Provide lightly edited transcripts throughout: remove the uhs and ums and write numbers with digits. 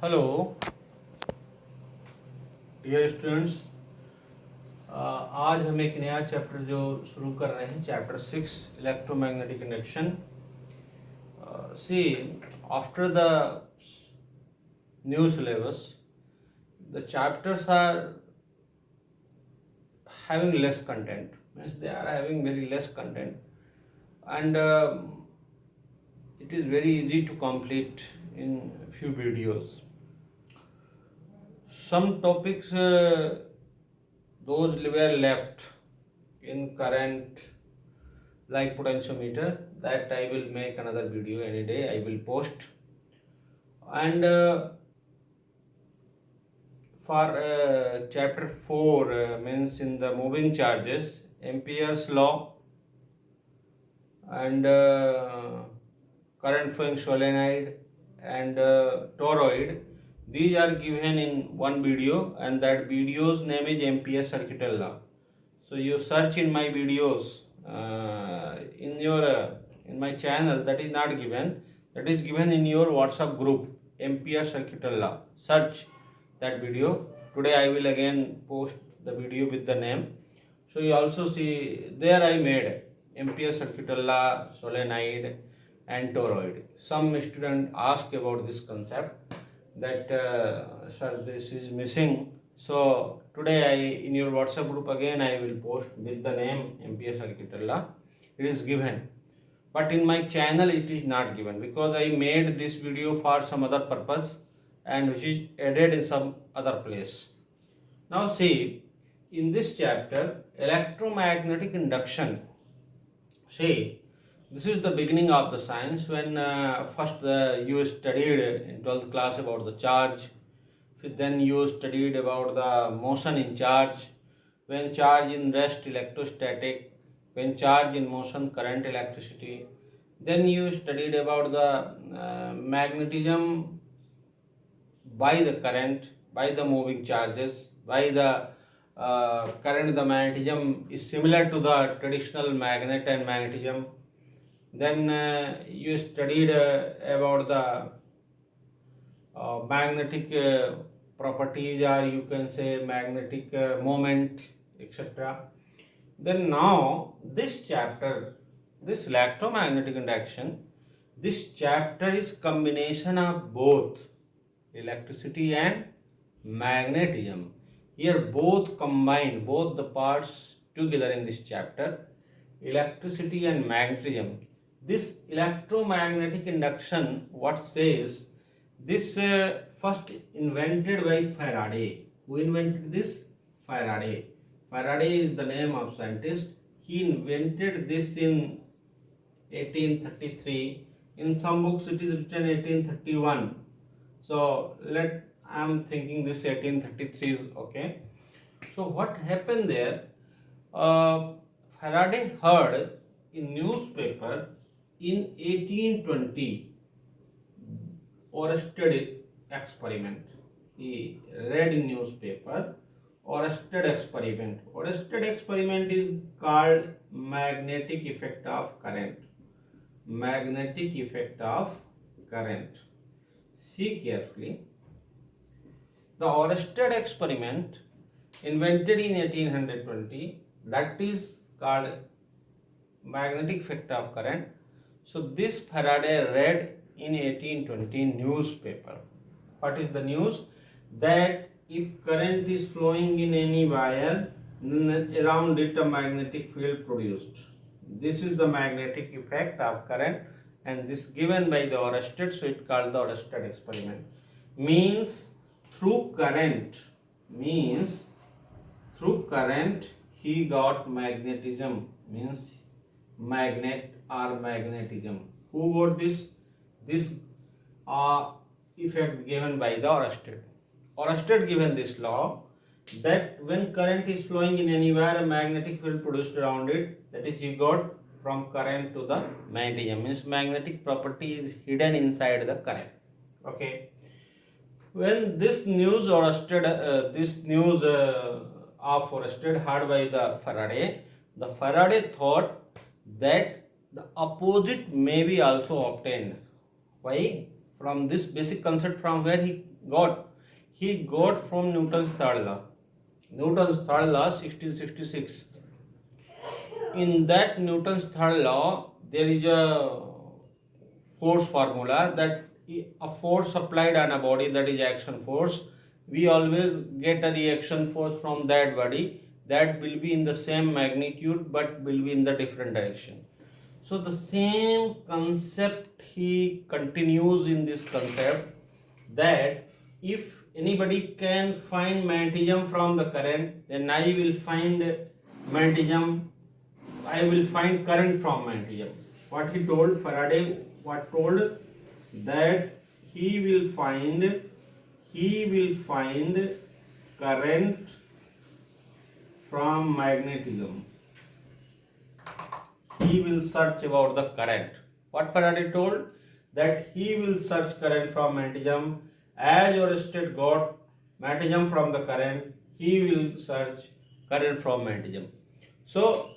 Hello dear students. आज हम एक नया चैप्टर जो शुरू कर रहे हैं, chapter 6 electromagnetic induction. See, after the new syllabus, the chapters are having less content, means they are having very less content, and it is very easy to complete in few videos. Some topics those were left in current, like potentiometer, that I will make another video any day, I will post. And for chapter 4, means in the moving charges, Ampere's law and current flowing solenoid and toroid, these are given in one video, and that video's name is Ampere's circuital law. So you search in my videos in my channel, that is not given, that is given in your WhatsApp group, Ampere circuital law. Search that video. Today I will again post the video with the name. So you also see there I made Ampere circuital law, solenoid and toroid. Some student ask about this concept, that sir, this is missing. So today in your WhatsApp group again I will post with the name Ampere circuital law. It is given, but in my channel it is not given, because I made this video for some other purpose and which is added in some other place. Now see, in this chapter, electromagnetic induction, see, this is the beginning of the science. When first you studied in 12th class about the charge, then you studied about the motion in charge, when charge in rest electrostatic, when charge in motion current electricity. Then you studied about the magnetism by the current, by the moving charges, by the current. The magnetism is similar to the traditional magnet and magnetism. Then you studied about the magnetic properties, or you can say magnetic moment, etc. Then now this chapter, this electromagnetic induction, this chapter is combination of both electricity and magnetism. Here both combine, both the parts together in this chapter, electricity and magnetism. This electromagnetic induction, what says, this first invented by Faraday. Who invented this? Faraday. Faraday is the name of scientist. He invented this in 1833. In some books it is written 1831. So I am thinking this 1833 is okay. So what happened there? Faraday heard in newspaper in 1820 or studied experiment. He read in newspaper or studied experiment. Or studied experiment is called magnetic effect of current. Magnetic effect of current. See carefully. The Oersted experiment invented in 1820, that is called magnetic effect of current. So this Faraday read in 1820 newspaper. What is the news? That if current is flowing in any wire, then around it a magnetic field produced. This is the magnetic effect of current, and this given by the Oersted, so it called the Oersted experiment. Means through current he got magnetism, means magnet or magnetism. Who got this? This effect given by the Oersted. Oersted given this law that when current is flowing in anywhere, a magnetic field produced around it, that is he got from current to the magnetism, means magnetic property is hidden inside the current. Okay. When this news of Oersted heard by the Faraday thought that the opposite may be also obtained. Why? From this basic concept, from where he got? He got from Newton's third law. Newton's third law, 1666. In that Newton's third law, there is a force formula that a force applied on a body, that is action force, we always get a reaction force from that body that will be in the same magnitude but will be in the different direction. So the same concept he continues in this concept, that if anybody can find magnetism from the current, then I will find current from magnetism. What he told, Faraday what told, that he will find current from magnetism. He will search about the current. What Faraday told, that he will search current from magnetism. As your state got magnetism from the current, he will search current from magnetism. So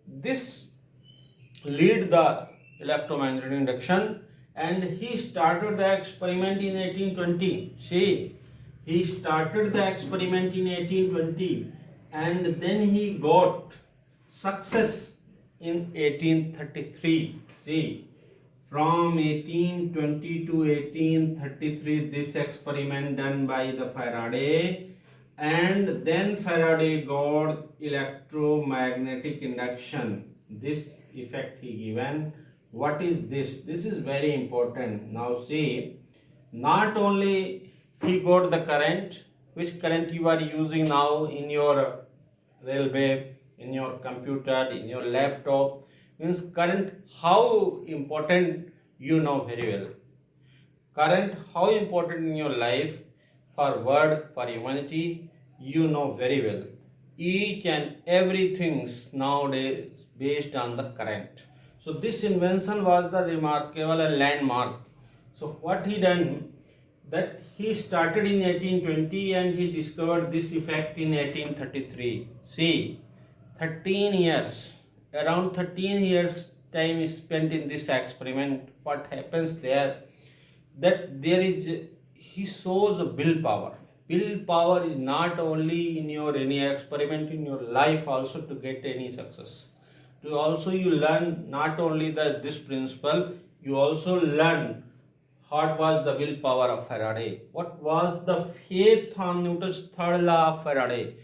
this lead the electromagnetic induction, and he started the experiment in 1820. See, he started the experiment in 1820, and then he got success in 1833. See, from 1820 to 1833, this experiment done by the Faraday, and then Faraday got electromagnetic induction. This effect he given. What is this? This is very important. Now see, not only he got the current, which current you are using now in your railway, in your computer, in your laptop, means current, how important you know very well. Current, how important in your life, for world, for humanity, you know very well. Each and everything nowadays based on the current. So this invention was the remarkable and landmark. So what he done, that he started in 1820 and he discovered this effect in 1833. See, 13 years, around 13 years time is spent in this experiment. What happens there, that there is, he shows a willpower. Willpower is not only in your any experiment in your life also to get any success. To also you learn not only this principle, you also learn what was the willpower of Faraday. What was the faith on Newton's third law of Faraday?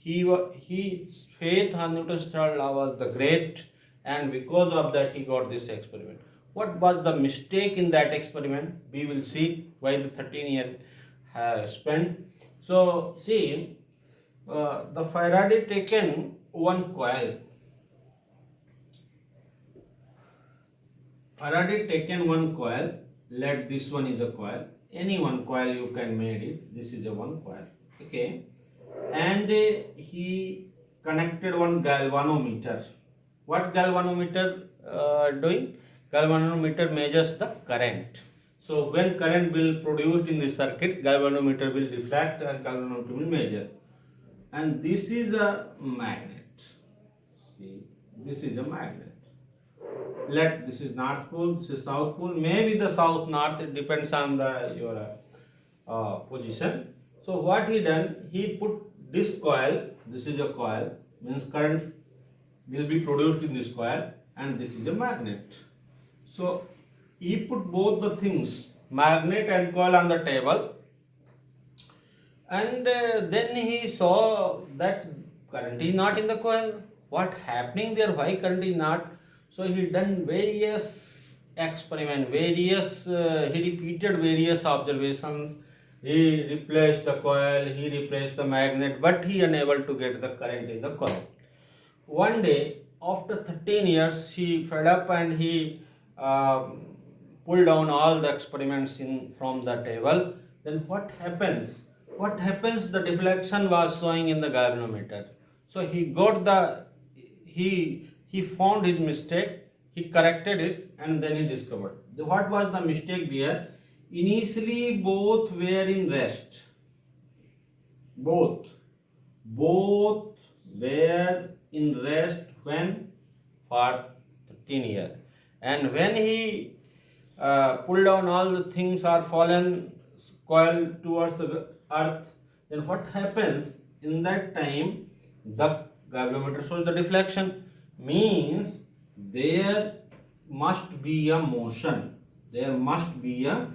His faith on Newton's third law was the great, and because of that he got this experiment. What was the mistake in that experiment? We will see why the 13 years spent. So see, the Faraday taken one coil. Faraday taken one coil. Let this one is a coil. Any one coil you can made it. This is a one coil. Okay. And he connected one galvanometer. What galvanometer doing? Galvanometer measures the current. So when current will produced in the circuit, galvanometer will reflect and galvanometer will measure. And this is a magnet. See, this is a magnet. Let this is north pole, this is south pole. Maybe the south north, it depends on your position. So what he done, he put this coil. This is a coil, means current will be produced in this coil, and this is a magnet. So he put both the things, magnet and coil, on the table, and then he saw that current is not in the coil. What happening there? Why current is not? So he done various experiment, he repeated various observations. He replaced the coil, he replaced the magnet, but he unable to get the current in the coil. One day, after 13 years, he fed up and he pulled down all the experiments from the table. Then what happens? The deflection was showing in the galvanometer. So he found his mistake, he corrected it, and then he discovered. What was the mistake there? Initially both were in rest. Both were in rest when? For 13 years. And when he pulled down all the things are fallen, coil towards the earth, then what happens in that time? The galvanometer shows the deflection, means there must be a motion. There must be a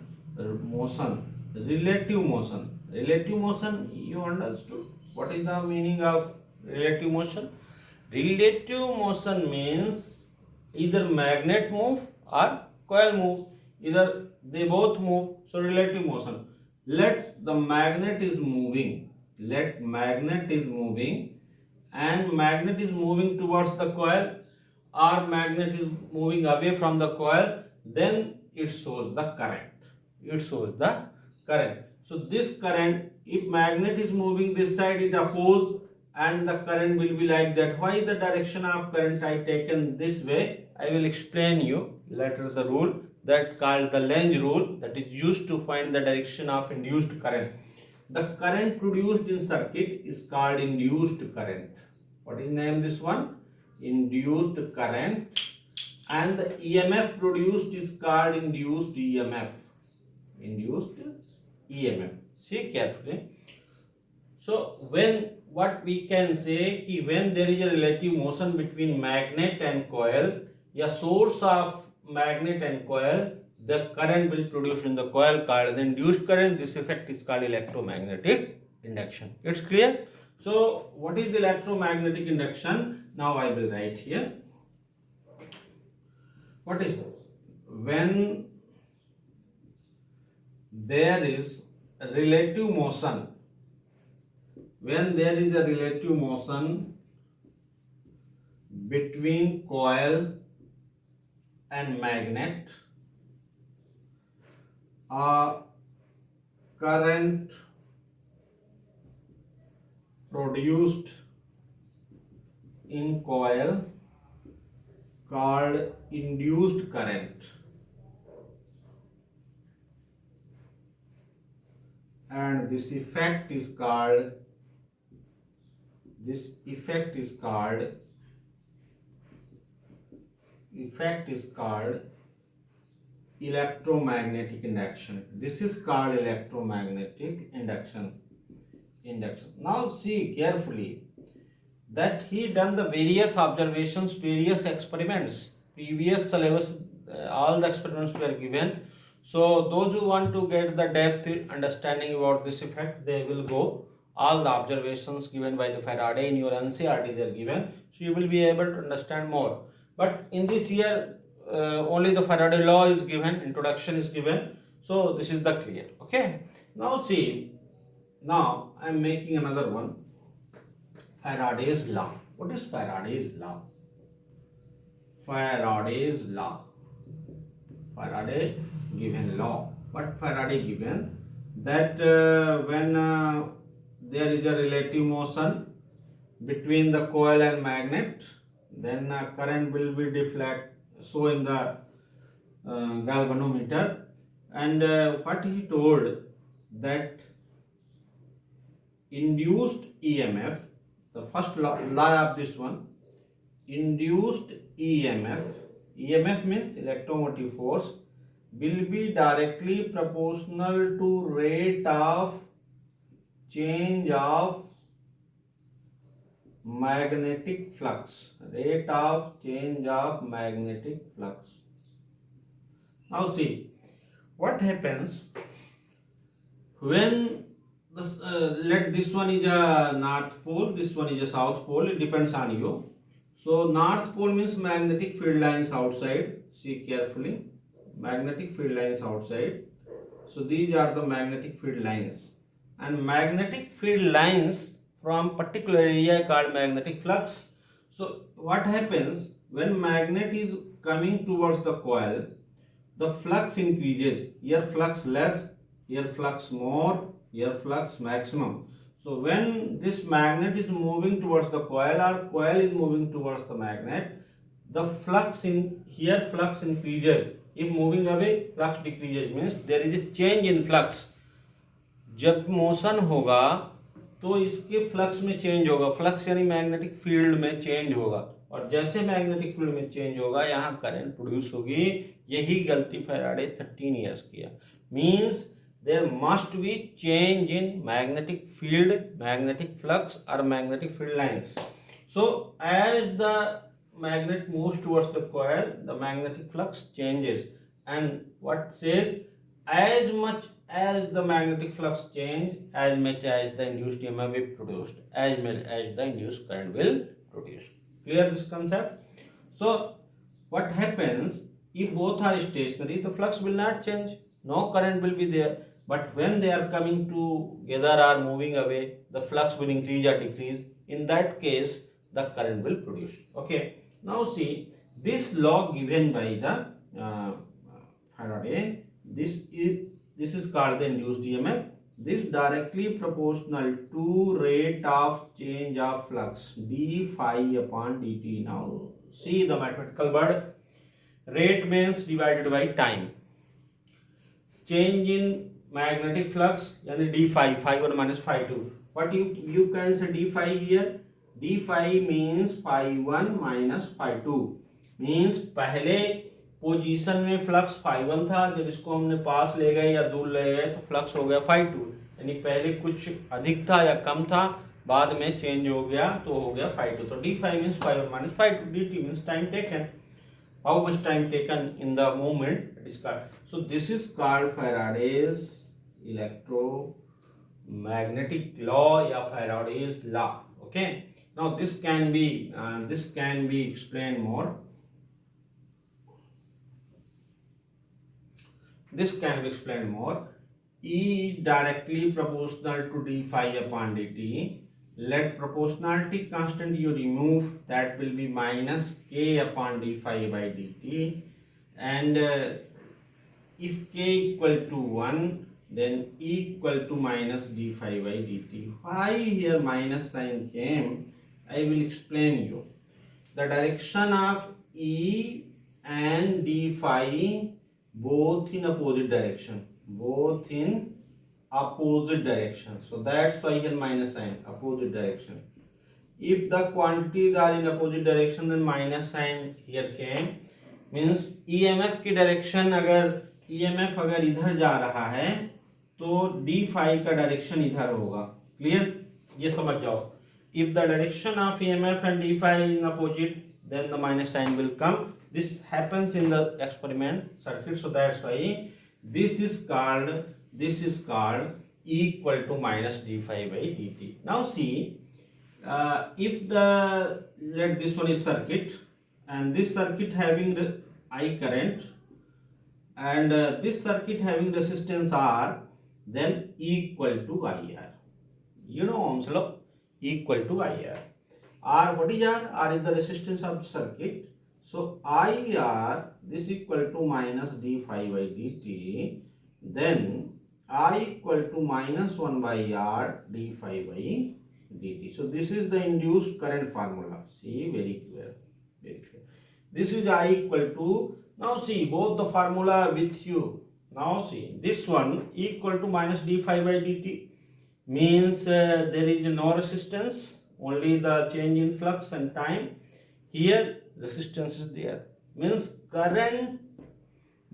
motion, relative motion. Relative motion, you understood? What is the meaning of relative motion? Relative motion means either magnet move or coil move. Either they both move. So relative motion. Let the magnet is moving. Let magnet is moving, and magnet is moving towards the coil, or magnet is moving away from the coil, then it shows the current. It shows the current. So this current, if magnet is moving this side, it oppose, and the current will be like that. Why the direction of current I taken this way? I will explain you later the rule that called the Lenz rule, that is used to find the direction of induced current. The current produced in circuit is called induced current. What is name this one? Induced current. And the EMF produced is called induced EMF. Induced EMF. See carefully. So when what we can say, when there is a relative motion between magnet and coil, a source of magnet and coil, the current will produce in the coil called the induced current. This effect is called electromagnetic induction. It's clear? So what is the electromagnetic induction? Now I will write here. What is it? When there is a relative motion, when there is a relative motion between coil and magnet, a current produced in coil called induced current, and this effect is called electromagnetic induction. This is called electromagnetic induction. Now see carefully that he done the various observations, various experiments. Previous syllabus, all the experiments were given. So those who want to get the depth understanding about this effect, they will go. All the observations given by the Faraday in your NCERT they are given. So you will be able to understand more. But in this year, only the Faraday law is given, introduction is given. So this is the clear. Okay. Now see, now I am making another one. Faraday's law. What is Faraday's law? Faraday's law. Faraday given law. What Faraday given? That when there is a relative motion between the coil and magnet, then current will be deflect. So in the galvanometer, and what he told that induced EMF, the first law of this one, induced EMF means electromotive force, will be directly proportional to rate of change of magnetic flux. Rate of change of magnetic flux. Now see what happens when let this one is a north pole, this one is a south pole. It depends on you. So north pole means magnetic field lines outside. See carefully, magnetic field lines outside. So these are the magnetic field lines, and magnetic field lines from particular area called magnetic flux. So what happens when magnet is coming towards the coil, the flux increases. Here flux less, here flux more, here flux maximum. So when this magnet is moving towards the coil or coil is moving towards the magnet, the flux in here flux increases. If moving away, flux decreases, means there is a change in flux. जब motion होगा तो इसके flux में change होगा. Flux यानी magnetic field में change होगा, और जैसे मैग्नेटिक फील्ड में चेंज होगा यहाँ करंट प्रोड्यूस होगी. यही गलती फैराडे 13 ईयर्स किया. Means there must be change in magnetic field, magnetic flux or magnetic field lines. So as the magnet moves towards the coil, the magnetic flux changes, and what says, as much as the magnetic flux change, as much as the induced EMF will produced, as much as the induced current will produce. Clear this concept? So what happens, if both are stationary, the flux will not change, no current will be there. But when they are coming together or moving away, the flux will increase or decrease. In that case, the current will produce. Okay. Now see, this law given by the Faraday, this is called the induced EMF. This directly proportional to rate of change of flux d phi upon dt. Now see the mathematical word. Rate means divided by time. Change in magnetic flux yani d phi, phi 1 minus phi 2. What you can say d phi here? D phi means phi 1 minus phi 2. Means पहले position में flux phi 1 था, जब इसको हमने पास ले गए या दूर ले गए तो फ्लक्स हो गया phi 2. यानी पहले कुछ अधिक था या कम था, बाद में चेंज हो गया तो हो गया phi 2. तो d phi means phi 1 minus phi 2. dt means time taken. How much time taken in the movement, it is called. So this is called Faraday's electromagnetic law या Faraday's law. Okay. Now this can be explained more. This can be explained more. E is directly proportional to d phi upon dt. Let proportionality constant you remove, that will be minus k upon d phi by dt. And if k equal to 1, then E equal to minus d phi by dt. Why here minus sign came, I will explain you. The direction of E and d phi both in opposite direction. Both in opposite direction. So that's why here minus sign, opposite direction. If the quantities are in opposite direction, then minus sign here came. Means EMF की direction, अगर EMF अगर इधर जा रहा है तो d phi का direction इधर होगा. क्लियर? ये समझ जाओ. If the direction of EMF and d phi is in opposite, then the minus sign will come. This happens in the experiment circuit, so that's why this is called E equal to minus d phi by dt. Now see, if let this one is circuit, and this circuit having the I current, and this circuit having resistance R, then E equal to IR. You know Ohm's law, E equal to IR. R, what is R? R is the resistance of the circuit. So IR, this equal to minus d phi by dt. Then I equal to minus 1 by R d phi by dt. So this is the induced current formula. See, very clear, very clear. This is I equal to, now see both the formula with you. Now see, this one equal to minus d phi by dt means there is no resistance, only the change in flux and time. Here resistance is there, means current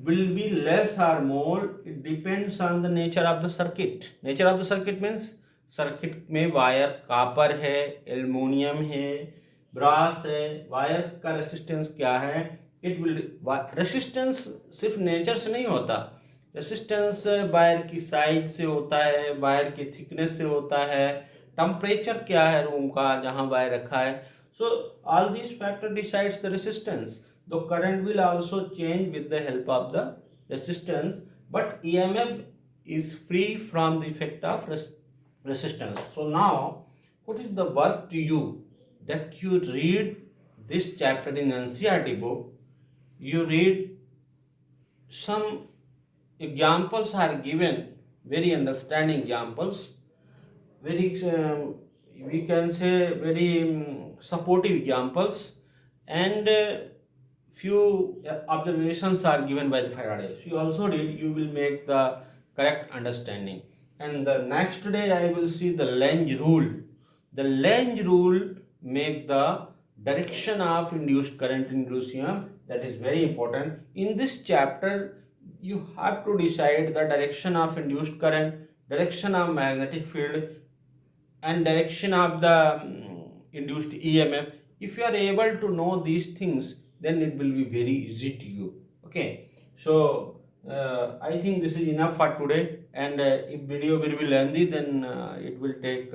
will be less or more, it depends on the nature of the circuit. Nature of the circuit means circuit में wire copper है, aluminium है, brass है. Wire का resistance क्या है? It will, resistance सिर्फ nature से नहीं होता, रेसिस्टेंस वायर की साइज से होता है, वायर की थिकनेस से होता है, टेम्परेचर क्या है रूम का जहाँ वायर रखा है. So all these factor decides the resistance. The current will also change with the help of the resistance, but EMF is free from the effect of resistance. So now what is the work to you? That you read this chapter in NCERT book, you read some examples are given, very understanding examples, very we can say very supportive examples, and few observations are given by the Faraday. So you also read, you will make the correct understanding. And the next day I will see the Lenz rule. The Lenz rule make the direction of induced current, induced EMF. That is very important. In this chapter you have to decide the direction of induced current, direction of magnetic field, and direction of the induced EMF. If you are able to know these things, then it will be very easy to you. Okay, so I think this is enough for today, and if video will be lengthy, then it will take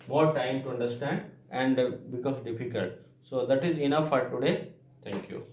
more time to understand and becomes difficult. So that is enough for today. Thank you.